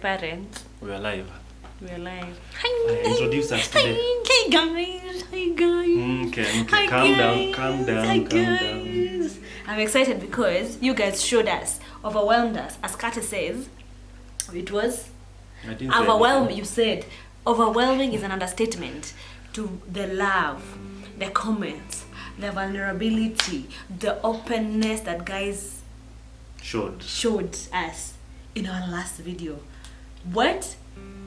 parents. We are live. We're live. Introduce us today. Hey guys. Hi guys. Okay. Hi Calm guys. down. Hi guys. I'm excited because you guys showed us, overwhelmed us. As Kate says, it was I didn't say overwhelming. anything. You said overwhelming is an understatement to the love, the comments, the vulnerability, the openness that guys Showed. showed us in our last video. What?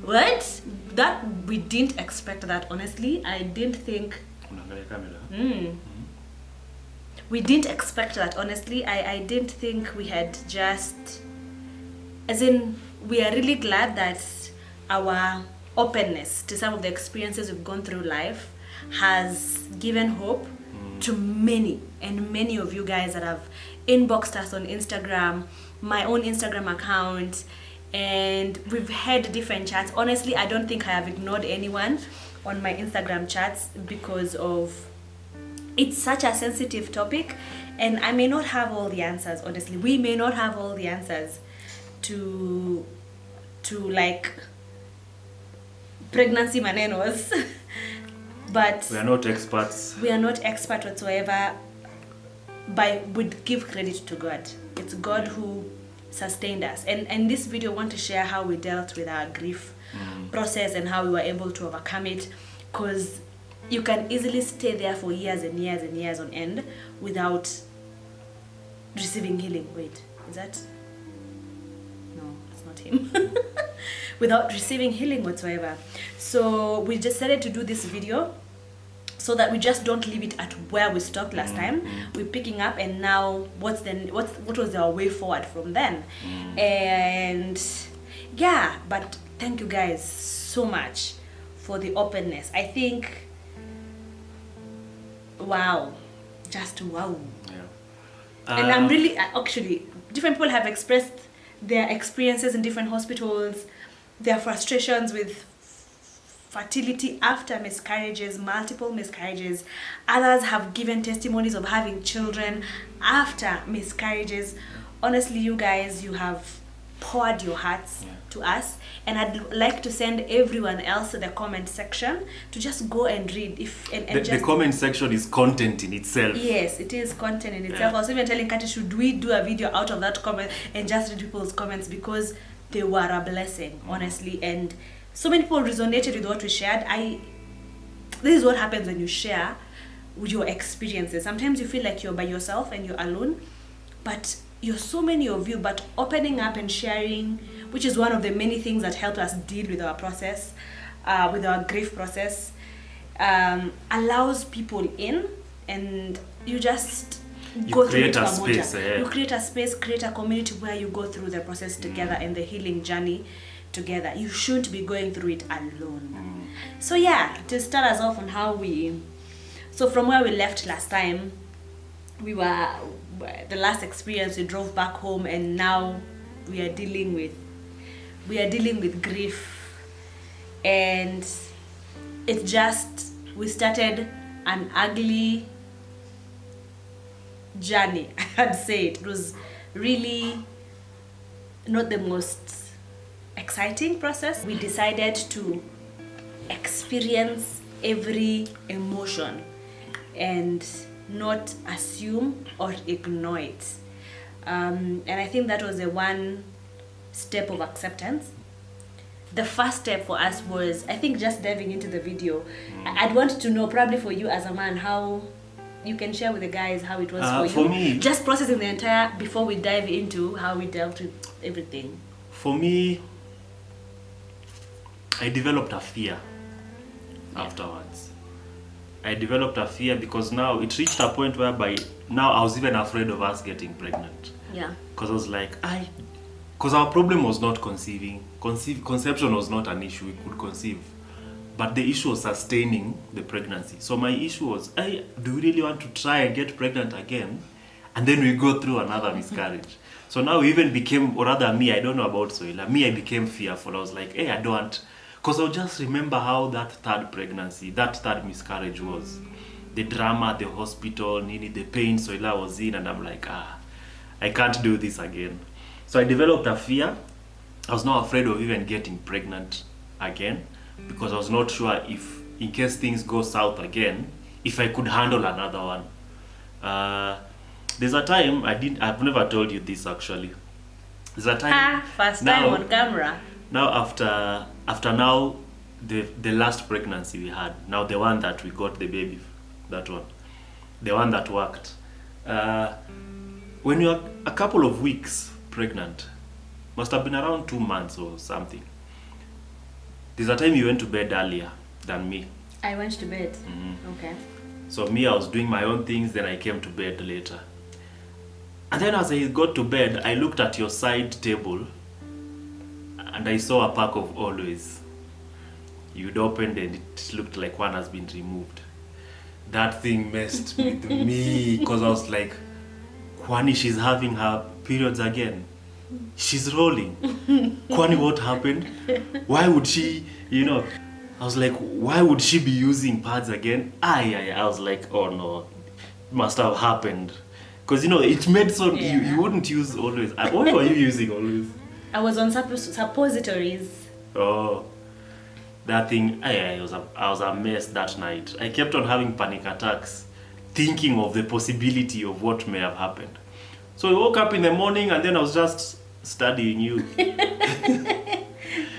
That we didn't expect that, honestly. I didn't think Unaangalia camera. we didn't expect that, honestly. I didn't think we had just, as in, we are really glad that our openness to some of the experiences we've gone through life has given hope to many of you guys that have inboxed us on Instagram, my own Instagram account, and we've had different chats. Honestly, I don't think I have ignored anyone on my Instagram chats because of it's such a sensitive topic, and I may not have all the answers. Honestly, we may not have all the answers to like pregnancy manenos but We are not experts. we are not expert whatsoever, but would give credit to God. It's God who sustained us, and in this video I want to share how we dealt with our grief process and how we were able to overcome it, because you can easily stay there for years and years and years on end without receiving healing. Wait, is that? No, it's not him. Without receiving healing whatsoever. So we decided to do this video so that we just don't leave it at where we stopped last time. We're picking up, and now what was our way forward from then? And yeah, but thank you guys so much for the openness. I think, wow, just wow. Yeah. And I'm really, actually, different people have expressed their experiences in different hospitals, their frustrations with fertility after miscarriages, multiple miscarriages. Others have given testimonies of having children after miscarriages. Honestly, you guys, you have poured your hearts to us, and I'd like to send everyone else to the comment section to just go and read. The comment section is content in itself. Yes, it is content in itself. I was even telling Kati, should we do a video out of that comment and just read people's comments, because they were a blessing, honestly, and so many people resonated with what we shared. This is what happens when you share with your experiences. Sometimes you feel like you're by yourself and you're alone, but you're so many of you. But opening up and sharing, which is one of the many things that helped us deal with our process, with our grief process, allows people in, and you just go create through a it space, You create a space, create a community where you go through the process together and the healing journey together. You shouldn't be going through it alone. So yeah, to start us off on how so from where we left last time, the last experience, we drove back home, and now we are dealing with grief, and we started an ugly journey. I'd say it was really not the most exciting process. We decided to experience every emotion and not assume or ignore it, and I think that was the one step of acceptance. The first step for us was, I think, just diving into the video. I'd want to know, probably for you as a man, how you can share with the guys how it was for you. For me, just processing the entire, before we dive into how we dealt with everything. For me, I developed a fear afterwards. I developed a fear because now it reached a point whereby now I was even afraid of us getting pregnant. Yeah. Because I was like, because our problem was not conceiving. Conception was not an issue, we could conceive. But the issue was sustaining the pregnancy. So my issue was, do we really want to try and get pregnant again? And then we go through another miscarriage. So now we even became, or rather me, I don't know about Soila, me, I became fearful. I was like, I don't want, because I'll just remember how that third miscarriage was. The drama at the hospital, the pain Soila was in, and I'm like, I can't do this again. So I developed a fear, I was not afraid of even getting pregnant again, because I was not sure if, in case things go south again, if I could handle another one. There's a time I've never told you this actually. There's a time. First time on camera. Now after now, the last pregnancy we had, now the one that we got the baby, that one, the one that worked. When you're a couple of weeks pregnant, must have been around 2 months or something. There's a time you went to bed earlier than me. I went to bed. Okay. So me, I was doing my own things, then I came to bed later. And then as I got to bed, I looked at your side table and I saw a pack of Always. You'd opened and it looked like one has been removed. That thing messed with me, because I was like, Kwani, she's having her periods again. She's rolling. Kwani, what happened? Why would she, I was like, why would she be using pads again? I was like, oh no, it must have happened. Because, it made so, you wouldn't use Always. Why were you using Always? I was on suppositories. Oh, that thing, I was a mess that night. I kept on having panic attacks, thinking of the possibility of what may have happened. So I woke up in the morning and then I was just studying you.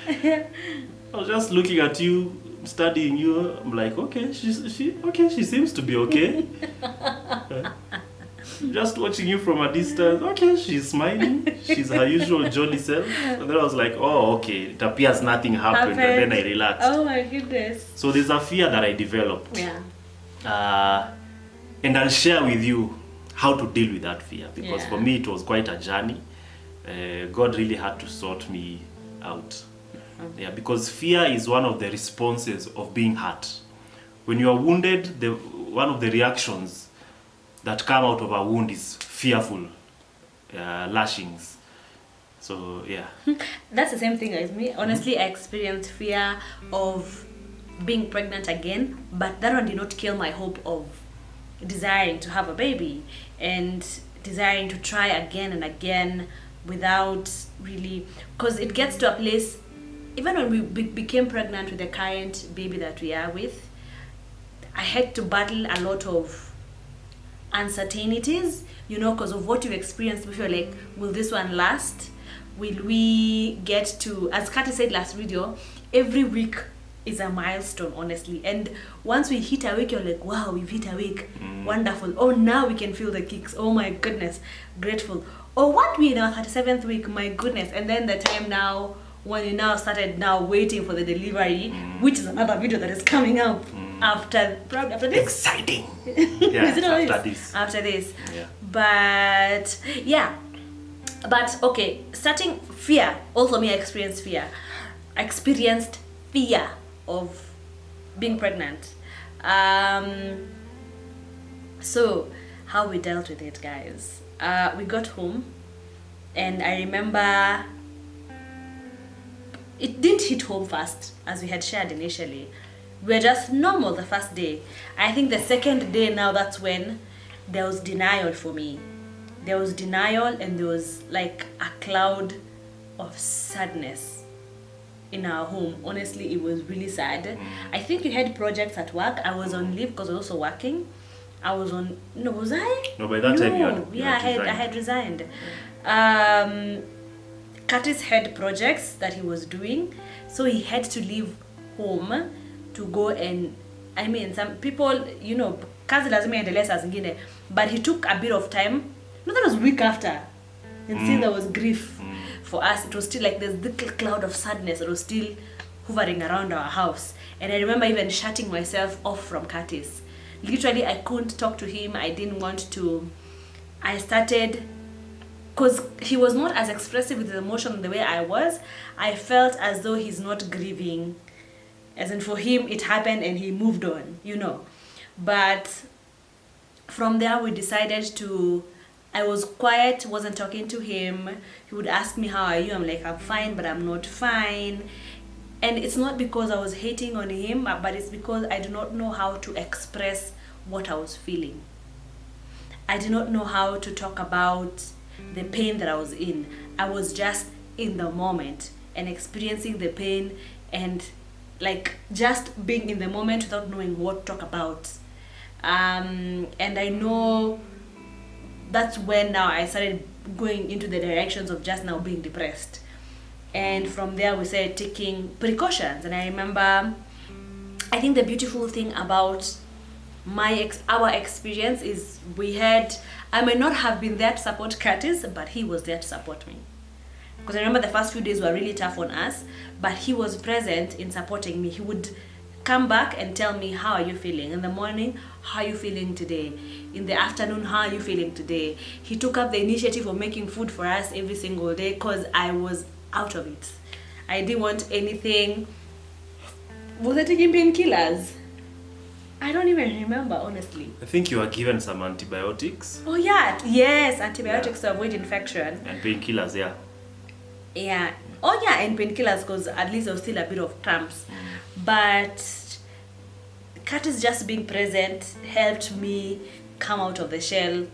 I was just looking at you, studying you. I'm like, okay, she seems to be okay. Just watching you from a distance. Okay, she's smiling. She's her usual jolly self. And then I was like, oh, okay, it appears nothing happened. And then I relaxed. Oh my goodness. So there's a fear that I developed. Yeah. And I'll share with you how to deal with that fear, because for me it was quite a journey. God really had to sort me out. Yeah, because fear is one of the responses of being hurt. When you are wounded, one of the reactions that come out of a wound is fearful lashings. So yeah. That's the same thing as me. Honestly, I experienced fear of being pregnant again, but that one did not kill my hope of desiring to have a baby and desiring to try again and again without really, because it gets to a place, even when we became pregnant with the current baby that we are with, I had to battle a lot of uncertainties, because of what you experienced before. Like, will this one last? Will we get to, as Kati said last video, every week is a milestone, honestly. And once we hit a week, you're like, wow, we've hit a week. Wonderful. Oh, now we can feel the kicks. Oh my goodness, grateful. Oh, what, we in our 37th week, my goodness. And then the time now, when you now started now waiting for the delivery, which is another video that is coming up after this. Exciting. Yeah, after this. Yeah. But okay, starting fear. Also me, I experienced fear. I experienced fear of being pregnant. So how we dealt with it, guys. We got home and I remember it didn't hit home fast as we had shared initially. We were just normal the first day. I think the second day now, that's when there was denial for me. There was denial and there was like a cloud of sadness in our home. Honestly, it was really sad. I think you had projects at work. I was on leave because I was also working. I was on, no, was I? No, by that time I had resigned. Curtis had projects that he was doing, so he had to leave home to go and, some people, kazi lazima iendelee saa zingine, but he took a bit of time. No, that was week after. And still there was grief for us. It was still like this little cloud of sadness that was still hovering around our house. And I remember even shutting myself off from Curtis. Literally, I couldn't talk to him. I didn't want to. I started, because he was not as expressive with his emotion the way I was. I felt as though he's not grieving. As in, for him, it happened and he moved on, But from there, we decided to, I was quiet, wasn't talking to him. He would ask me, how are you? I'm like, I'm fine, but I'm not fine. And it's not because I was hating on him, but it's because I do not know how to express what I was feeling. I did not know how to talk about the pain that I was in. I was just in the moment. and experiencing the pain and like just being in the moment without knowing what to talk about. And I know that's when now I started going into the directions of just now being depressed. And from there we started taking precautions. And I remember, I think the beautiful thing about our experience is I may not have been there to support Curtis, but he was there to support me. Because I remember the first few days were really tough on us, but he was present in supporting me. He would come back and tell me, how are you feeling? In the morning, how are you feeling today? In the afternoon, how are you feeling today? He took up the initiative of making food for us every single day because I was out of it. I didn't want anything. Was I taking painkillers? I don't even remember, honestly. I think you were given some antibiotics. Oh yeah, yes, antibiotics to avoid infection. And painkillers, yeah. Yeah. Oh yeah, and painkillers because at least there was still a bit of cramps. But Curtis just being present helped me come out of the shell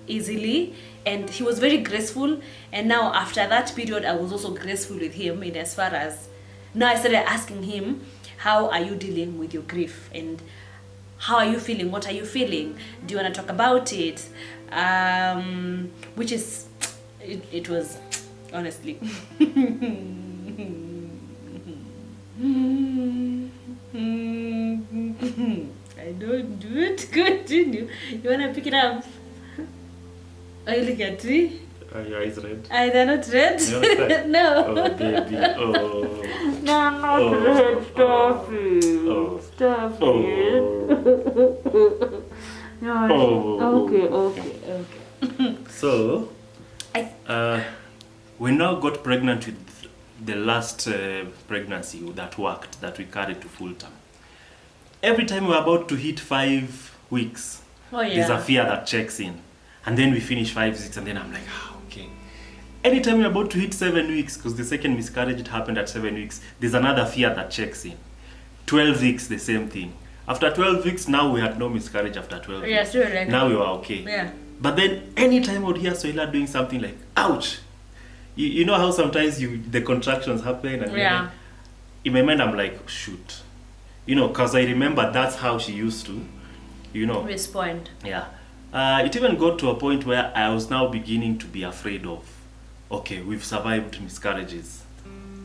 easily, and he was very graceful. And now after that period, I was also graceful with him in as far as now I started asking him, how are you dealing with your grief, and how are you feeling? What are you feeling? Do you want to talk about it? Which is, it was honestly. I don't do it. Continue. You wanna pick it up? Are you looking at me? Are your eyes red? They're not red. No. Oh, baby. Oh. No, I'm not red. Stop it. Oh. Stop Oh. it. No. Okay. So, we now got pregnant with the last pregnancy that worked, that we carried to full term. Every time we're about to hit 5 weeks, there's a fear that checks in. And then we finish 5, 6, and then I'm like, okay. Anytime we're about to hit 7 weeks, because the second miscarriage it happened at 7 weeks, there's another fear that checks in. 12 weeks, the same thing. After 12 weeks, now we had no miscarriage after 12 weeks. Yeah, sure, like now we were okay. Yeah. But then anytime I would hear Soila doing something like, ouch, you know how sometimes the contractions happen, and in my mind I'm like, shoot, because I remember that's how she used to, respond. Yeah. It even got to a point where I was now beginning to be afraid of, okay, we've survived miscarriages.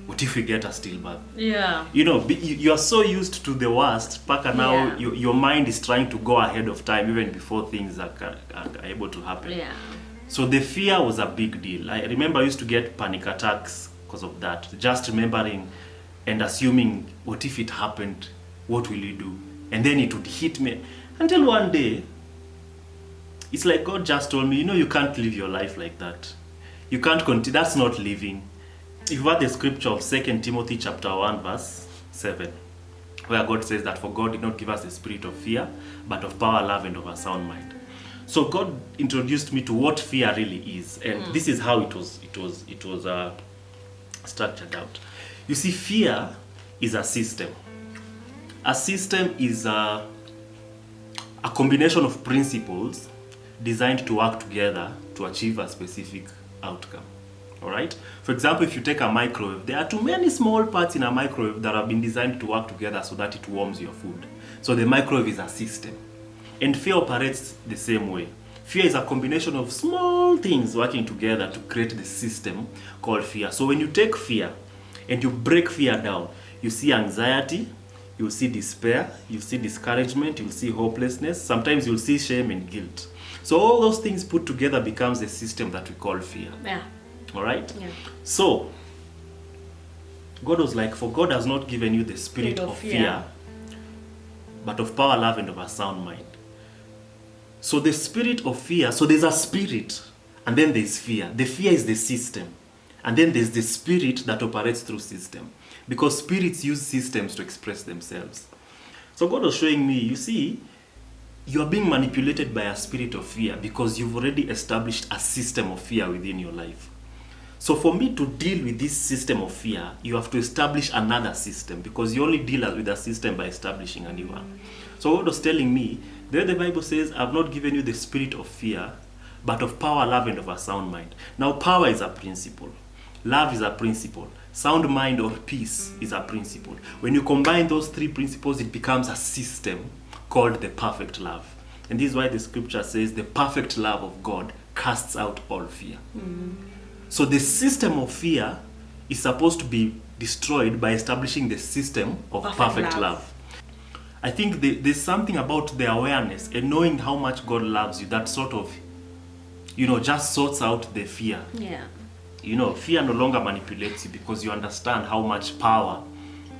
What if we get a stillbirth? Yeah. You are so used to the worst, Paka, now your mind is trying to go ahead of time even before things are able to happen. Yeah. So the fear was a big deal. I remember I used to get panic attacks because of that. Just remembering and assuming, what if it happened? What will you do? And then it would hit me. Until one day, it's like God just told me, you can't live your life like that. You can't continue. That's not living. You've heard the scripture of 2 Timothy chapter 1 verse 7, where God says that for God did not give us the spirit of fear, but of power, love, and of a sound mind. So God introduced me to what fear really is, and this is how it was structured out. You see, fear is a system. A system is a combination of principles designed to work together to achieve a specific outcome. All right? For example, if you take a microwave, there are too many small parts in a microwave that have been designed to work together so that it warms your food. So the microwave is a system. And fear operates the same way. Fear is a combination of small things working together to create the system called fear. So when you take fear and you break fear down, you see anxiety, you see despair, you see discouragement, you'll see hopelessness, sometimes you'll see shame and guilt. So all those things put together becomes the system that we call fear. Yeah. All right? Yeah. So God was like, for God has not given you the spirit of fear, but of power, love, and of a sound mind. So the spirit of fear, so there's a spirit, and then there's fear. The fear is the system. And then there's the spirit that operates through system. Because spirits use systems to express themselves. So God was showing me, you see, you are being manipulated by a spirit of fear because you've already established a system of fear within your life. So for me to deal with this system of fear, you have to establish another system, because you only deal with a system by establishing a new one. So God was telling me, there the Bible says, I've not given you the spirit of fear, but of power, love, and of a sound mind. Now power is a principle. Love is a principle. sound mind or peace is a principle. When you combine those three principles, it becomes a system called the perfect love. And this is why the scripture says the perfect love of God casts out all fear. So the system of fear is supposed to be destroyed by establishing the system of perfect love. I think there's something about the awareness and knowing how much God loves you that sort of, just sorts out the fear. Yeah. Fear no longer manipulates you because you understand how much power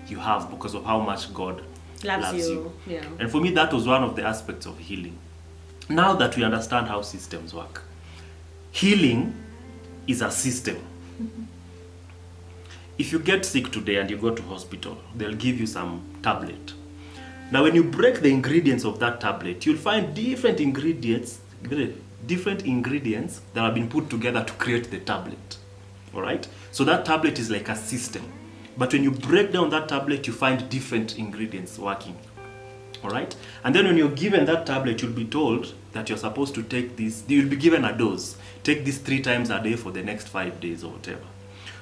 you have because of how much God loves you. Yeah. And for me, that was one of the aspects of healing. Now that we understand how systems work, healing is a system. If you get sick today and you go to hospital, they'll give you some tablet. Now, when you break the ingredients of that tablet, you'll find different ingredients that have been put together to create the tablet. All right? So that tablet is like a system. But when you break down that tablet, you find different ingredients working. All right? And then when you're given that tablet, you'll be told that you're supposed to take this. You'll be given a dose. Take this 3 times a day for the next 5 days or whatever.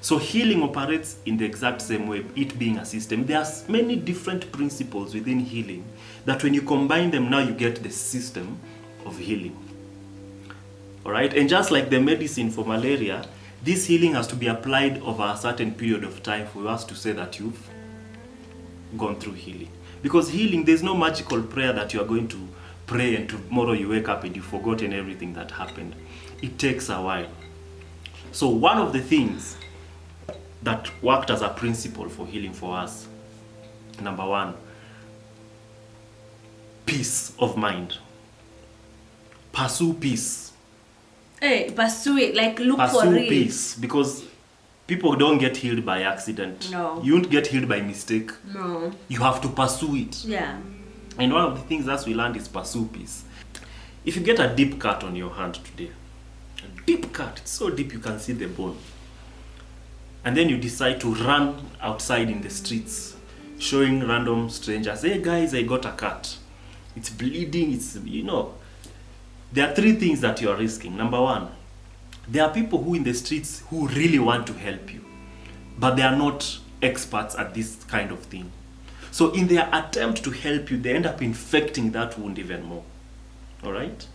So healing operates in the exact same way, it being a system. There are many different principles within healing that when you combine them, now you get the system of healing. All right? And just like the medicine for malaria, this healing has to be applied over a certain period of time for us to say that you've gone through healing. Because healing, there's no magical prayer that you are going to pray and tomorrow you wake up and you've forgotten everything that happened. It takes a while. So one of the things that worked as a principle for healing for us, number 1, peace of mind. Pursue peace. Hey, pursue it, like look Pursue for it. peace, because people don't get healed by accident. No. You won't get healed by mistake. No. You have to pursue it. Yeah. And one of the things that we learned is pursue peace. If you get a deep cut on your hand today, a deep cut, it's so deep you can see the bone, and then you decide to run outside in the streets, showing random strangers, hey guys, I got a cut. It's bleeding, there are 3 things that you are risking. Number 1, there are people who in the streets who really want to help you, but they are not experts at this kind of thing. So in their attempt to help you, they end up infecting that wound even more. All right?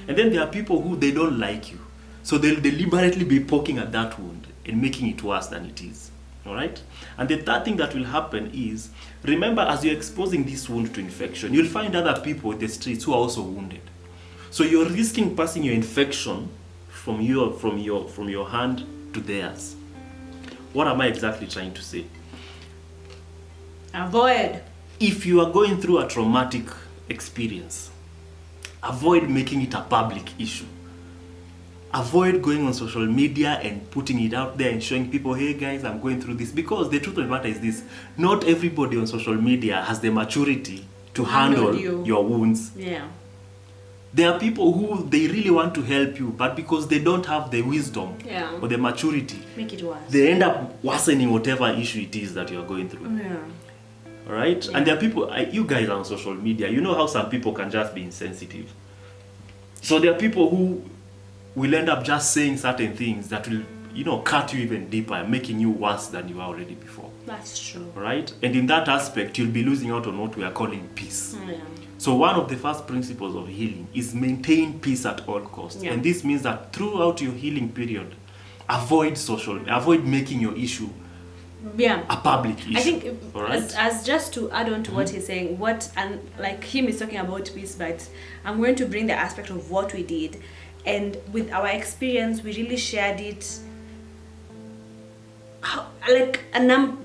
And then there are people who they don't like you. So they'll deliberately be poking at that wound and making it worse than it is. All right? And the third thing that will happen is, remember, as you're exposing this wound to infection, you'll find other people in the streets who are also wounded. So you're risking passing your infection from your hand to theirs. What am I exactly trying to say? Avoid. If you are going through a traumatic experience, avoid making it a public issue. Avoid going on social media and putting it out there and showing people, hey guys, I'm going through this. Because the truth of the matter is this, not everybody on social media has the maturity to handle your wounds. Yeah. There are people who they really want to help you, but because they don't have the wisdom or the maturity, make it worse. They end up worsening whatever issue it is that you're going through. Yeah. All right? Yeah. And there are people, you guys are on social media, you know how some people can just be insensitive. So there are people who will end up just saying certain things that will, cut you even deeper and making you worse than you were already before. That's true. All right? And in that aspect, you'll be losing out on what we are calling peace. Yeah. So one of the first principles of healing is maintain peace at all costs. Yeah. And this means that throughout your healing period, avoid making your issue a public issue. I think right? as just to add on to what he's saying, and like him is talking about peace, but I'm going to bring the aspect of what we did, and with our experience, we really shared it.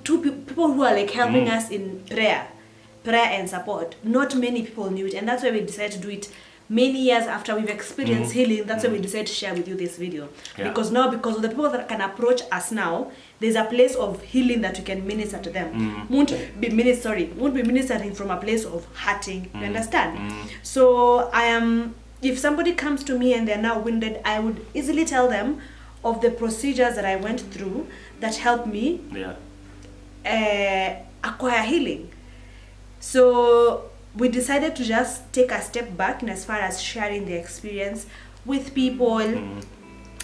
Two people who are like helping us in prayer and support. Not many people knew it, and that's why we decided to do it many years after we've experienced healing. That's why we decided to share with you this video. Yeah. Because of the people that can approach us now, there's a place of healing that we can minister to them. Won't be ministering from a place of hurting. You understand? So if somebody comes to me and they're now wounded, I would easily tell them of the procedures that I went through that helped me acquire healing. So we decided to just take a step back in as far as sharing the experience with people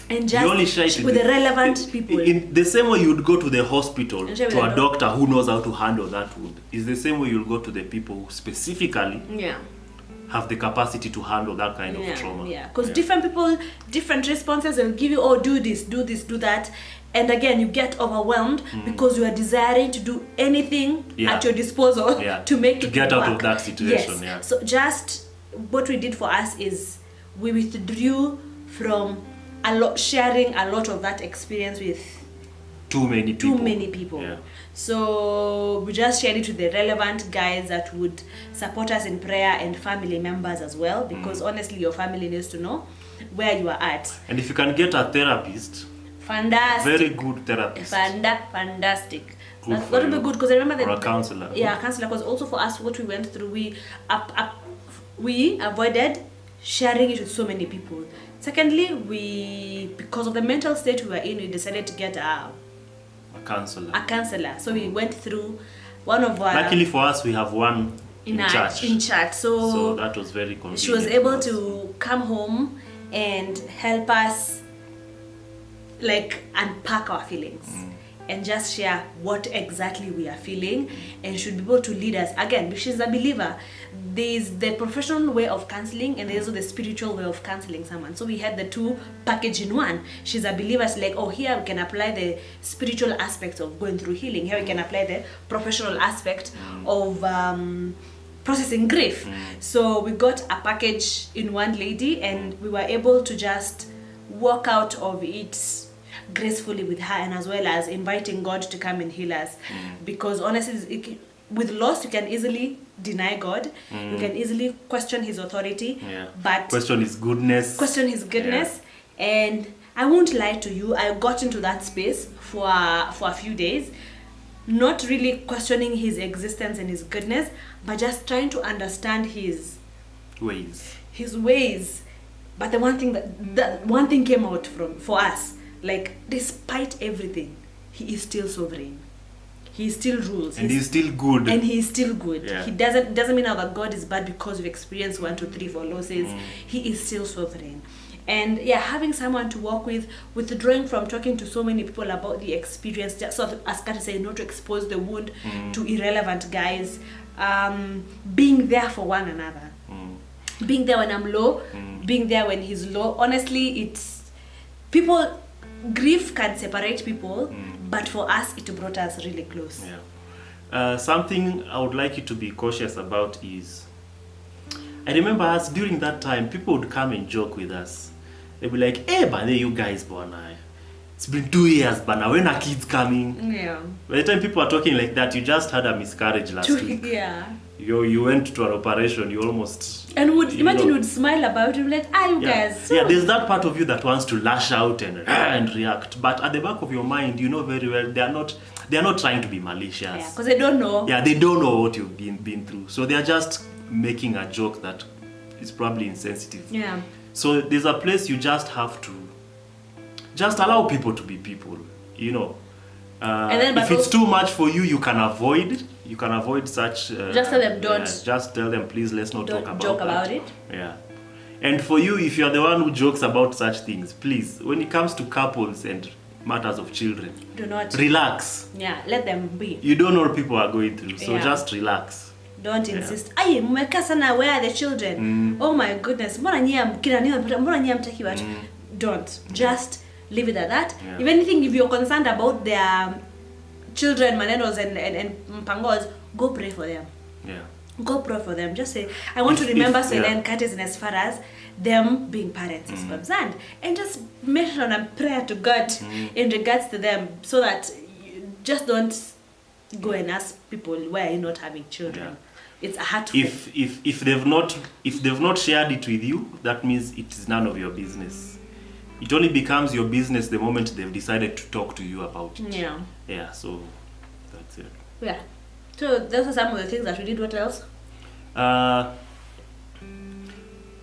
And You only just share it with the relevant people. In the same way you'd go to the hospital And share with to a the doctor who knows how to handle that wound. Is the same way you'll go to the people who specifically Yeah. have the capacity to handle that kind of trauma. Yeah, because different people, different responses, will give you, oh, do this, do that. And again, you get overwhelmed because you are desiring to do anything at your disposal to make it get work. out of that situation. Yes. So just what we did for us is we withdrew from sharing a lot of that experience with too many people. Yeah. So we just shared it with the relevant guys that would support us in prayer, and family members as well, because honestly your family needs to know where you are at. And if you can get a therapist, fantastic, very good therapist, fantastic, good that would be good, because I remember or a counselor. Yeah, a counselor, because also for us what we went through, we avoided sharing it with so many people. Secondly, because of the mental state we were in, we decided to get a counselor. So we went through one of our... Luckily for us, we have one in church. So that was very convenient. She was able to come home and help us like unpack our feelings and just share what exactly we are feeling, and should be able to lead us. Again, she's a believer. There's the professional way of counseling, and there's also the spiritual way of counseling someone. So we had the two packaged in one. She's a believer. She's like, oh, here we can apply the spiritual aspects of going through healing. Here we can apply the professional aspect of processing grief. So we got a package in one lady, and we were able to just walk out of it gracefully with her, and as well as inviting God to come and heal us. Because honestly, with loss, you can easily deny God. You can easily question his authority, but question his goodness. And I won't lie to you, I got into that space for a few days, not really questioning his existence and his goodness, but just trying to understand his ways. But the one thing came out for us, like, despite everything, he is still sovereign. He still rules. And he's still good. Yeah. He doesn't mean that God is bad because we've experienced 1, 2, 3, 4 losses. He is still sovereign. And having someone to work with, withdrawing from talking to so many people about the experience, just so as Kati said, not to expose the wound to irrelevant guys, being there for one another, being there when I'm low, being there when he's low. Honestly, it's people. Grief can separate people, but for us, it brought us really close. Something I would like you to be cautious about is, I remember us during that time, people would come and joke with us. They'd be like, hey, but you guys, Bwana, it's been 2 years, but now when are kids coming? Yeah. By the time people are talking like that, you just had a miscarriage last week. Yeah. You went to an operation, you almost... And would smile about it, like, you guys. So. Yeah, there's that part of you that wants to lash out and react. But at the back of your mind, you know very well they are not trying to be malicious. Yeah, because they don't know. Yeah, they don't know what you've been through. So they are just making a joke that is probably insensitive. Yeah. So there's a place you just have to just allow people to be people, you know. And then, if it's too much for you, you can avoid such. Just tell them don't. Just tell them, please, let's not talk about it. Yeah. And for you, if you're the one who jokes about such things, please, when it comes to couples and matters of children, do not relax. Yeah, let them be. You don't know what people are going through, so just relax. Don't insist. Aye, mmeka sana, where are the children? Oh my goodness. Mbona nyie hamtaki watu? Don't. Just leave it at that. Yeah. If anything, if you're concerned about their children, manenos and mpangos, go pray for them. Yeah. Go pray for them. Just say, I want to remember Soila and Curtis, and as far as them being parents is concerned, and just mention a prayer to God in regards to them, so that you just don't go and ask people, why are you not having children? Yeah. It's a hurtful. If they've not shared it with you, that means it is none of your business. It only becomes your business the moment they've decided to talk to you about it. Yeah. Yeah, so that's it. Yeah. So those are some of the things that we did. What else?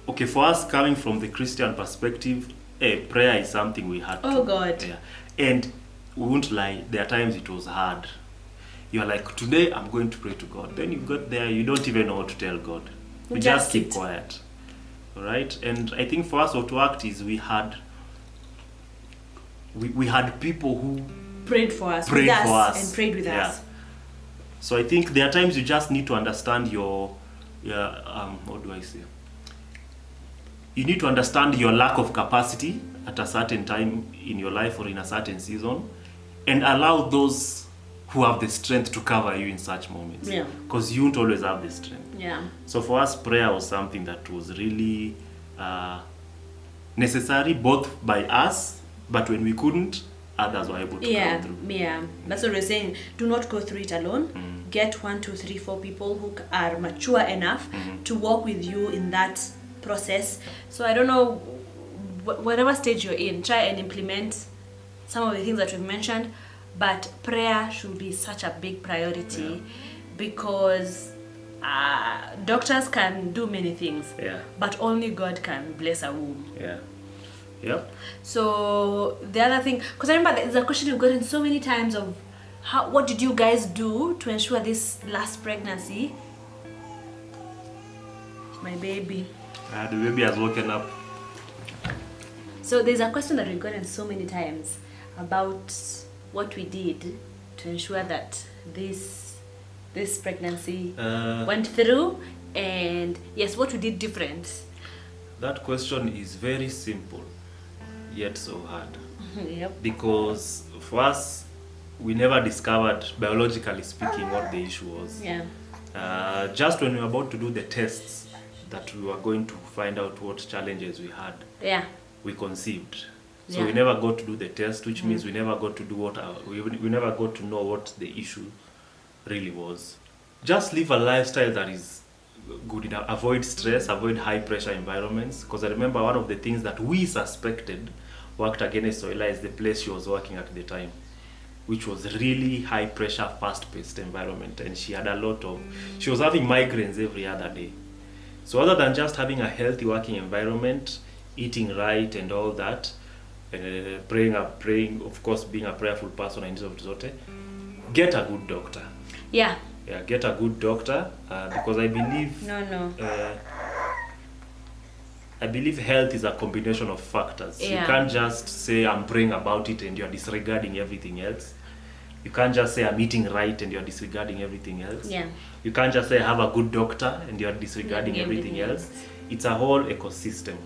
Okay, for us, coming from the Christian perspective, prayer is something we had to. Oh God. Yeah. And we won't lie, there are times it was hard. You're like, today I'm going to pray to God. Then you got there, you don't even know what to tell God. You just keep quiet. All right? And I think for us what worked is we had we had people who prayed for us, prayed with for us and prayed with us. So I think there are times you just need to understand your what do I say? You need to understand your lack of capacity at a certain time in your life or in a certain season, and allow those who have the strength to cover you in such moments. Yeah. Because you won't always have the strength. Yeah. So for us, prayer was something that was really necessary, both by us, but when we couldn't, others were able to come through. Yeah. That's what we're saying. Do not go through it alone. Get 1, 2, 3, 4 people who are mature enough to walk with you in that process. So I don't know, whatever stage you're in, try and implement some of the things that we've mentioned, but prayer should be such a big priority because doctors can do many things, but only God can bless a womb. Yep. So the other thing, because I remember there's a question we've gotten so many times of what did you guys do to ensure this last pregnancy? My baby. The baby has woken up. So there's a question that we've gotten so many times about what we did to ensure that this pregnancy went through, and yes, what we did different. That question is very simple, yet so hard. Yep. Because for us, we never discovered, biologically speaking, what the issue was. Yeah. Just when we were about to do the tests that we were going to find out what challenges we had, we conceived. So we never got to do the test, which means we never got to do we never got to know what the issue really was. Just live a lifestyle that is good enough. Avoid stress, avoid high pressure environments. Because I remember one of the things that we suspected worked against Soila is the place she was working at the time, which was really high pressure, fast paced environment, and she had she was having migraines every other day. So other than just having a healthy working environment, eating right and all that, praying, of course, being a prayerful person and get a good doctor. Yeah, get a good doctor because I believe I believe health is a combination of factors. You can't just say I'm praying about it and you're disregarding everything else. You can't just say I'm eating right and you're disregarding everything else. You can't just say I have a good doctor and you're disregarding everything else. It's a whole ecosystem.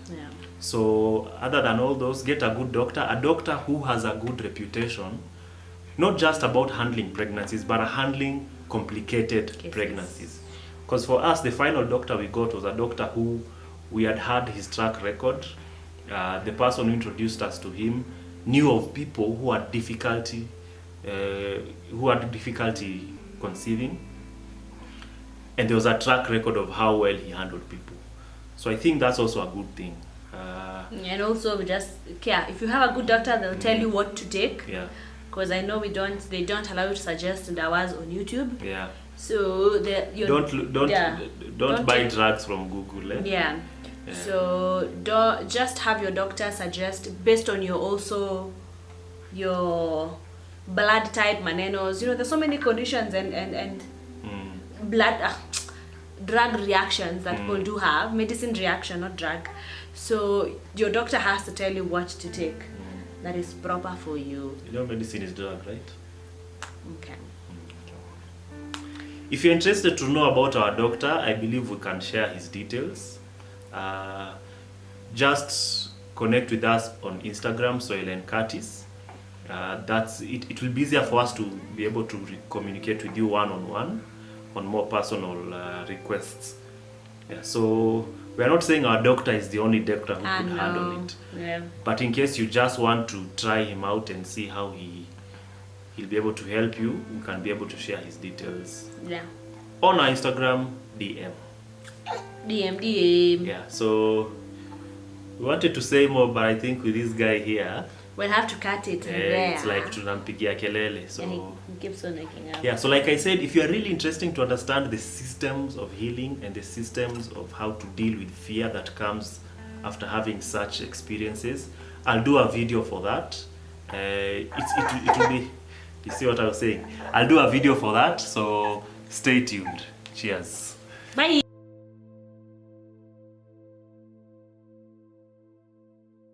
So other than all those, get a good doctor, a doctor who has a good reputation, not just about handling pregnancies, but handling complicated pregnancies. Because for us, the final doctor we got was a doctor who we had heard his track record. The person who introduced us to him knew of people who had difficulty conceiving, and there was a track record of how well he handled people. So I think that's also a good thing. And also, just if you have a good doctor, they'll tell you what to take. Because I know they don't allow you to suggest hours on YouTube. So don't buy drugs from Google. So don't just have your doctor suggest based on your blood type, manenos. There's so many conditions and blood drug reactions that people do have, medicine reaction, not drug. So your doctor has to tell you what to take that is proper for you. Medicine is drug, right? Okay. If you're interested to know about our doctor, I believe we can share his details. Just connect with us on Instagram, Soila and Curtis. That's it. It will be easier for us to be able to communicate with you one-on-one on more personal requests. So we are not saying our doctor is the only doctor who could handle it. But in case you just want to try him out and see how he'll be able to help you, we can be able to share his details. On our Instagram, DM. So we wanted to say more, but I think with this guy here, we'll have to cut it. It's like tunampigia kelele. So and he keeps on waking up. So like I said, if you are really interested to understand the systems of healing and the systems of how to deal with fear that comes after having such experiences, I'll do a video for that. It will be, you see what I was saying? I'll do a video for that, so stay tuned. Cheers. Bye.